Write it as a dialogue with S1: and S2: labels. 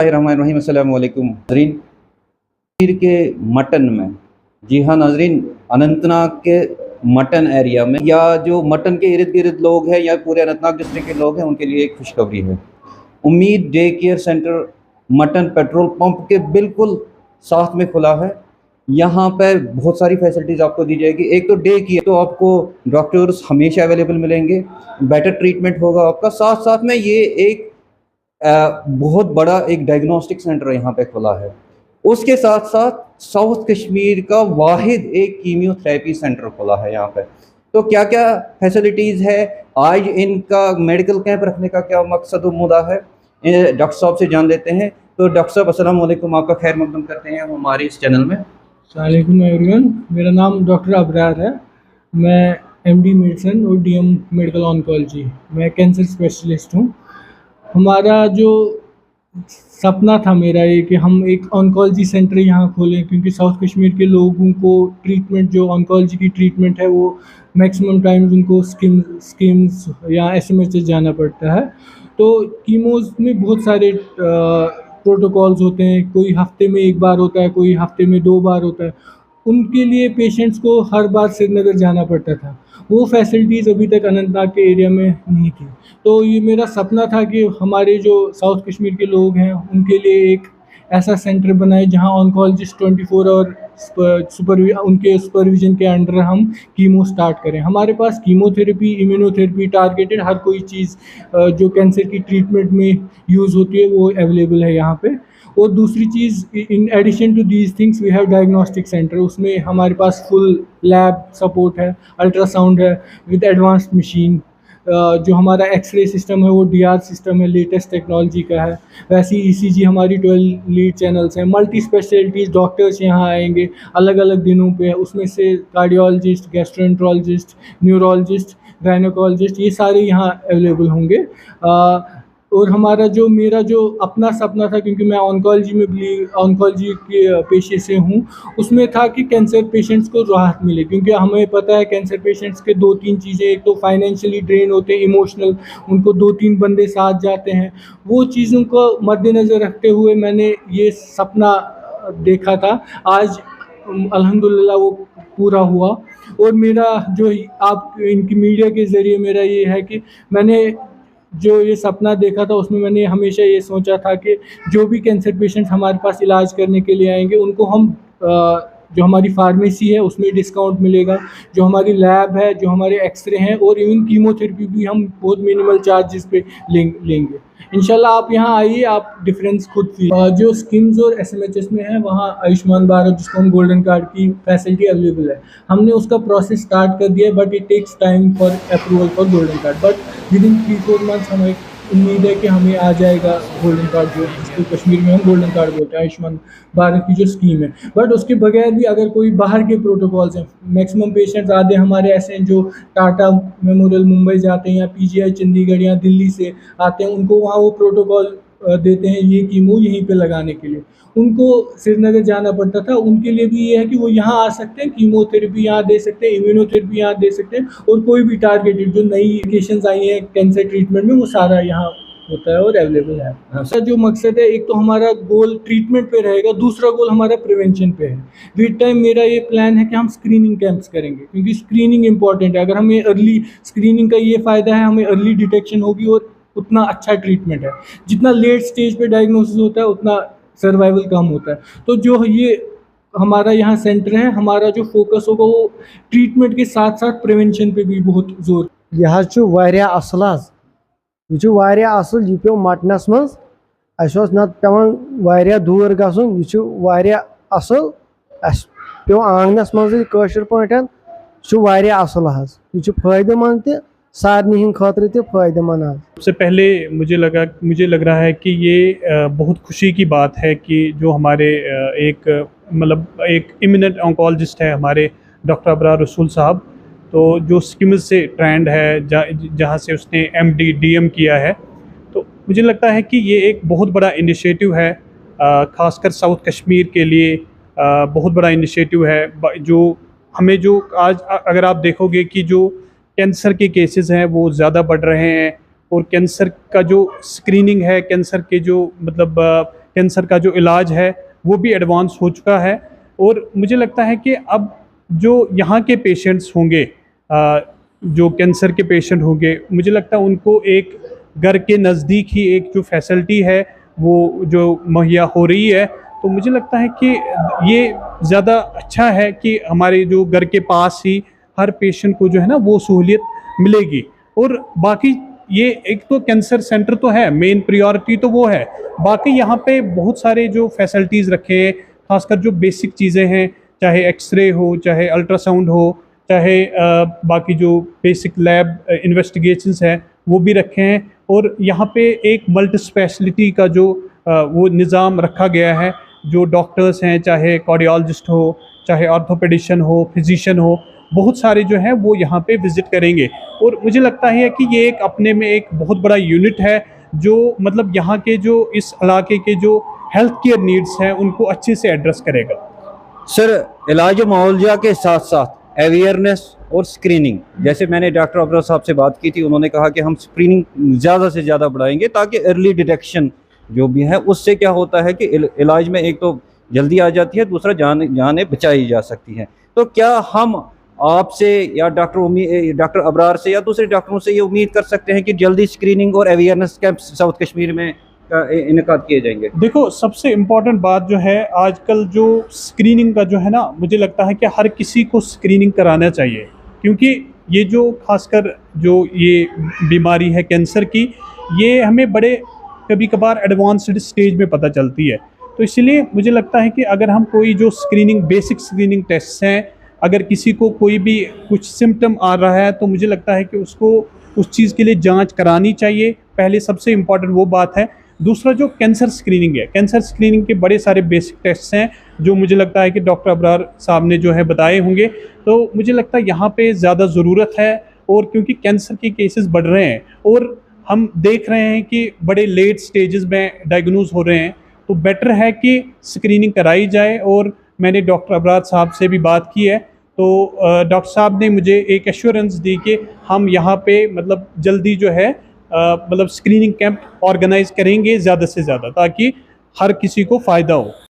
S1: रहमान अस्सलाम वालेकुम नाज़रीन। कश्मीर के मटन में, जी हाँ नाज़रीन, अनंतनाग के मटन एरिया में या जो मटन के इर्द गिर्द लोग हैं या पूरे अनंतनाग डिस्ट्रिक्ट के लोग हैं उनके लिए एक खुशखबरी है। उम्मीद day care centre mutton petrol pump के बिल्कुल साथ में खुला है। यहाँ पर बहुत सारी फैसिलिटीज़ आपको दी जाएगी। एक तो डे की तो आपको डॉक्टर्स हमेशा अवेलेबल मिलेंगे, बेटर ट्रीटमेंट होगा आपका। साथ साथ में ये एक बहुत बड़ा एक डायग्नोस्टिक सेंटर यहाँ पे खुला है। उसके साथ साथ साउथ कश्मीर का वाहिद एक कीमियोथेरेपी सेंटर खुला है यहाँ पे। तो क्या क्या फैसिलिटीज़ है, आज इनका मेडिकल कैंप रखने का क्या मकसद और मुद्दा है, डॉक्टर साहब से जान लेते हैं। तो डॉक्टर साहब अस्सलाम वालेकुम, आपका खैर मकदम करते हैं हमारे इस चैनल में।
S2: वालेकुम एवरीवन, मेरा नाम डॉक्टर अबरार है। मैं एमडी मेडिसिन और डीएम मेडिकल ऑन्कोलॉजी, मैं कैंसर स्पेशलिस्ट हूँ। हमारा जो सपना था मेरा ये कि हम एक ऑन्कोलॉजी सेंटर यहाँ खोलें, क्योंकि साउथ कश्मीर के लोगों को ट्रीटमेंट, जो ऑन्कोलॉजी की ट्रीटमेंट है, वो मैक्सिमम टाइम्स उनको स्कीम्स या एसएमएचएस जाना पड़ता है। तो कीमोज में बहुत सारे प्रोटोकॉल्स होते हैं, कोई हफ्ते में एक बार होता है, कोई हफ्ते में 2 बार होता है। उनके लिए पेशेंट्स को हर बार श्रीनगर जाना पड़ता था। वो फैसिलिटीज़ अभी तक अनंतनाग के एरिया में नहीं थी। तो ये मेरा सपना था कि हमारे जो साउथ कश्मीर के लोग हैं उनके लिए एक ऐसा सेंटर बनाए जहां ऑन्कोलॉजिस्ट 24 और उनके सुपरविजन के अंडर हम कीमो स्टार्ट करें। हमारे पास कीमोथेरेपी, इम्यूनोथेरेपी, टारगेटेड हर कोई चीज़ जो कैंसर की ट्रीटमेंट में यूज़ होती है वो अवेलेबल है यहाँ पे। और दूसरी चीज़, in addition to these things we have diagnostic centre. उसमें हमारे पास फुल लैब सपोर्ट है, अल्ट्रासाउंड है विद एडवांस्ड मशीन। जो हमारा एक्सरे सिस्टम है वो डीआर सिस्टम है, लेटेस्ट टेक्नोलॉजी का है। वैसे ही ईसीजी हमारी 12 लीड चैनल्स हैं। मल्टी स्पेशलिटीज़ डॉक्टर्स यहाँ आएंगे अलग अलग दिनों पे, उसमें से कार्डियोलॉजिस्ट, गैस्ट्रोएंट्रोलॉजिस्ट, न्यूरोलॉजिस्ट, गायनोकोलॉजिस्ट, ये सारे यहाँ अवेलेबल होंगे। और हमारा जो मेरा जो अपना सपना था, क्योंकि मैं ऑन्कोलॉजी के पेशे से हूँ, उसमें था कि कैंसर पेशेंट्स को राहत मिले। क्योंकि हमें पता है कैंसर पेशेंट्स के 2-3 चीज़ें, एक तो फाइनेंशियली ड्रेन होते हैं, इमोशनल, उनको 2-3 बंदे साथ जाते हैं। वो चीज़ों को मद्देनज़र रखते हुए मैंने ये सपना देखा था। आज अल्हम्दुलिल्लाह वो पूरा हुआ। और मेरा जो आप इनकी मीडिया के ज़रिए मेरा ये है कि मैंने जो ये सपना देखा था उसमें मैंने हमेशा ये सोचा था कि जो भी कैंसर पेशेंट्स हमारे पास इलाज करने के लिए आएंगे उनको हम जो हमारी फार्मेसी है उसमें डिस्काउंट मिलेगा, जो हमारी लैब है, जो हमारे एक्सरे हैं, और इवन कीमोथेरेपी भी हम बहुत मिनिमल चार्जेस पे लेंगे। इंशाल्लाह आप यहाँ आइए, आप डिफरेंस खुद फील। जो स्कीम्स और एसएमएचएस में है वहाँ आयुष्मान भारत, जिसको हम गोल्डन कार्ड की फैसिलिटी अवेलेबल है, हमने उसका प्रोसेस स्टार्ट कर दिया है। But it takes time for approval for golden card. But within 3-4 months हमें उम्मीद है कि हमें आ जाएगा गोल्डन कार्ड, जो जिसको कश्मीर में हम गोल्डन कार्ड बोलते हैं, आयुष्मान भारत की जो स्कीम है। बट उसके बगैर भी अगर कोई बाहर के प्रोटोकॉल्स हैं, मैक्सिमम पेशेंट्स आधे हमारे ऐसे हैं जो टाटा मेमोरियल मुंबई जाते हैं या पीजीआई चंडीगढ़ या दिल्ली से आते हैं, उनको वहाँ वो प्रोटोकॉल देते हैं ये कीमो यहीं पे लगाने के लिए। उनको श्रीनगर जाना पड़ता था। उनके लिए भी ये है कि वो यहाँ आ सकते हैं, कीमोथेरेपी यहाँ दे सकते हैं, इम्यूनोथेरेपी यहाँ दे सकते हैं, और कोई भी टारगेटेड जो नई इंडिकेशंस आई हैं कैंसर ट्रीटमेंट में वो सारा यहाँ होता है और अवेलेबल है। ऐसा जो मकसद है, एक तो हमारा गोल ट्रीटमेंट पे रहेगा, दूसरा गोल हमारा प्रिवेंशन पे है। विद टाइम मेरा ये प्लान है कि हम स्क्रीनिंग कैंप्स करेंगे, क्योंकि स्क्रीनिंग इंपॉर्टेंट है। अगर हमें अर्ली स्क्रीनिंग का ये फ़ायदा है, हमें अर्ली डिटेक्शन होगी और उतना अच्छा ट्रीटमेंट है। जितना लेट स्टेज पे डायग्नोसिस होता है उतना सर्वाइवल कम होता है। तो जो ये हमारा यहाँ सेंटर है, हमारा जो फोकस होगा वो ट्रीटमेंट के साथ साथ प्रिवेंशन पे भी बहुत जोर।
S3: यह असल असल, यह पे मटनस मज नत पे दूर गसन, यह असल पे आंगनस मज कशर पान असल, यह फायदेमंद त सारनी हिंद खतर तो फायदेमंद।
S4: सबसे पहले मुझे लग रहा है कि ये बहुत खुशी की बात है कि जो हमारे एक इमिनेंट ऑन्कोलॉजिस्ट है हमारे डॉक्टर अबरार रसूल साहब, तो जो स्किम्स से ट्रेंड है, जहाँ से उसने एमडी डीएम किया है, तो मुझे लगता है कि ये एक बहुत बड़ा इनिशिएटिव है, ख़ासकर साउथ कश्मीर के लिए बहुत बड़ा इनिशिएटिव है। जो हमें जो आज अगर आप देखोगे कि जो कैंसर के केसेस हैं वो ज़्यादा बढ़ रहे हैं, और कैंसर का जो स्क्रीनिंग है, कैंसर के जो कैंसर का जो इलाज है वो भी एडवांस हो चुका है। और मुझे लगता है कि अब जो यहाँ के पेशेंट्स होंगे, जो कैंसर के पेशेंट होंगे, मुझे लगता है उनको एक घर के नज़दीक ही एक जो फैसिलिटी है वो जो मुहैया हो रही है, तो मुझे लगता है कि ये ज़्यादा अच्छा है कि हमारे जो घर के पास ही हर पेशेंट को जो है ना वो सहूलियत मिलेगी। और बाकी ये एक तो कैंसर सेंटर तो है, मेन प्रायोरिटी तो वो है, बाकी यहाँ पे बहुत सारे जो फैसिलिटीज़ रखे हैं, खासकर जो बेसिक चीज़ें हैं, चाहे एक्सरे हो, चाहे अल्ट्रासाउंड हो, चाहे बाकी जो बेसिक लैब इन्वेस्टिगेशंस हैं वो भी रखे हैं। और यहाँ पे एक मल्टी स्पेशलिटी का जो वो निज़ाम रखा गया है, जो डॉक्टर्स हैं, चाहे कार्डियोलॉजिस्ट हो, चाहे ऑर्थोपेडिशियन हो, फिजिशियन हो, बहुत सारे जो हैं वो यहाँ पे विज़िट करेंगे। और मुझे लगता है कि ये एक अपने में एक बहुत बड़ा यूनिट है जो मतलब यहाँ के जो इस इलाके के जो हेल्थ केयर नीड्स हैं उनको अच्छे से एड्रेस करेगा।
S1: सर, इलाज मुआवजा के साथ साथ अवेयरनेस और स्क्रीनिंग, जैसे मैंने डॉक्टर अब्रार साहब से बात की थी, उन्होंने कहा कि हम स्क्रीनिंग ज़्यादा से ज़्यादा बढ़ाएंगे ताकि अर्ली डिटेक्शन जो भी है उससे क्या होता है कि इलाज में एक तो जल्दी आ जाती है, दूसरा जानें बचाई जा सकती हैं। तो क्या हम आपसे या डॉक्टर अब्रार से या दूसरे डॉक्टरों से ये उम्मीद कर सकते हैं कि जल्दी स्क्रीनिंग और अवेयरनेस कैंप साउथ कश्मीर में इनकाद किए जाएंगे?
S4: देखो, सबसे इम्पॉर्टेंट बात जो है आजकल जो स्क्रीनिंग का जो है ना, मुझे लगता है कि हर किसी को स्क्रीनिंग कराना चाहिए, क्योंकि ये जो खासकर जो ये बीमारी है कैंसर की, ये हमें बड़े कभी कभार एडवांस्ड स्टेज में पता चलती है। तो इसलिए मुझे लगता है कि अगर हम कोई जो स्क्रीनिंग बेसिक स्क्रीनिंग टेस्ट हैं, अगर किसी को कोई भी कुछ सिम्टम आ रहा है तो मुझे लगता है कि उसको उस चीज़ के लिए जांच करानी चाहिए। पहले सबसे इम्पॉर्टेंट वो बात है। दूसरा जो कैंसर स्क्रीनिंग है, कैंसर स्क्रीनिंग के बड़े सारे बेसिक टेस्ट हैं जो मुझे लगता है कि डॉक्टर अब्रार साहब ने जो है बताए होंगे, तो मुझे लगता है यहाँ पे ज़्यादा ज़रूरत है। और क्योंकि कैंसर के केसेस बढ़ रहे हैं और हम देख रहे हैं कि बड़े लेट स्टेजेस में डायग्नोज हो रहे हैं, तो बेटर है कि स्क्रीनिंग कराई जाए। और मैंने डॉक्टर अब्रार साहब से भी बात की है, तो डॉक्टर साहब ने मुझे एक एश्योरेंस दी कि हम यहाँ पे मतलब जल्दी जो है मतलब स्क्रीनिंग कैंप ऑर्गेनाइज करेंगे ज़्यादा से ज़्यादा, ताकि हर किसी को फ़ायदा हो।